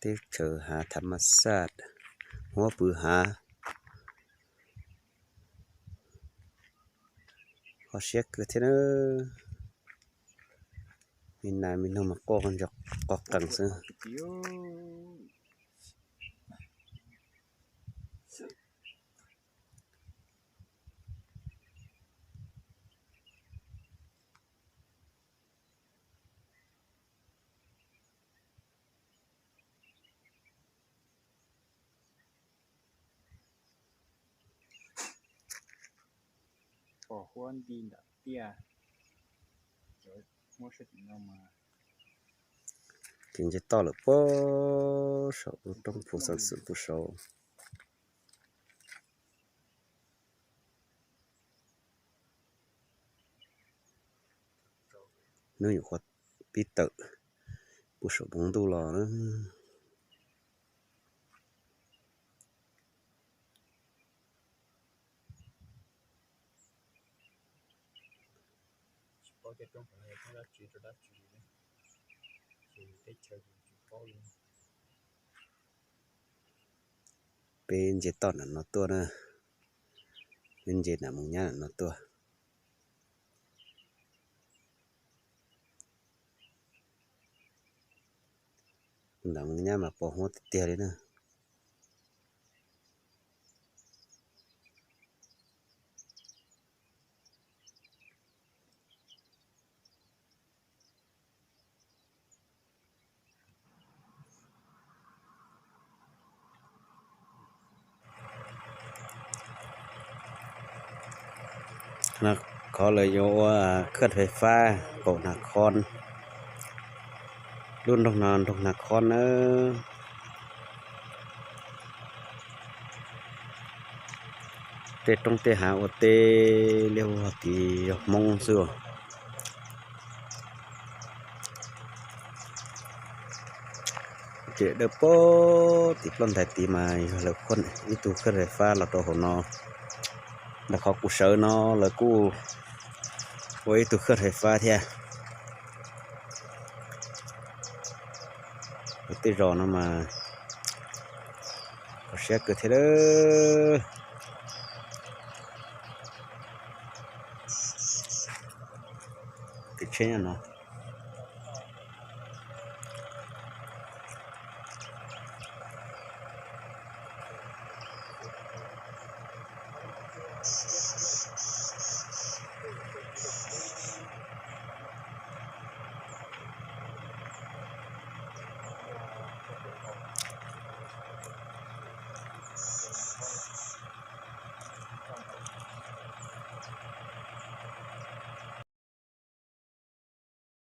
ที่เจอหาธรรมชาติหัวปือหาพอเช็คเลยทีนึงมีนายมีน้องมาโก้กันจอกกังซึ่งbỏ khuôn đi đã tia rồi mua sẽ tìm nhau mà ถึงจะต่อหรือเปล่าชอบต้องผู้สันสุผู้ชอบนู่นอยู่ขวดปีเตอร์ผู้ชอบบงดูหล่อนะcó cái trong phần này nó chỉ cho đã chỉ để chơi chỉ có luôn เป็นเจตอนนั้นเนาะตัวนะเป็นเจน่ะมึงย่าเนาะตัวหลังมึงย่ามาปอกหัวเตี้ยเลยนะนะเขาเลยโยว่าเคลื่อนไฟฟ้าโกนครรุ่นทกนครเนอะเตะตรงเตะหาโอเตเรียวตีมงเสือเจเดอโปติปล้นไทยตีมาแล้วคนอีตูเคลื่อนไฟฟ้าเราตัวหัวนอแล้วเขากูเชิญนอแล้วกูไว้ตูเคลื่อนไฟฟ้าเทียตีรอนะมาเขาเช็คเกิดเถอะติดเช่นเนาะ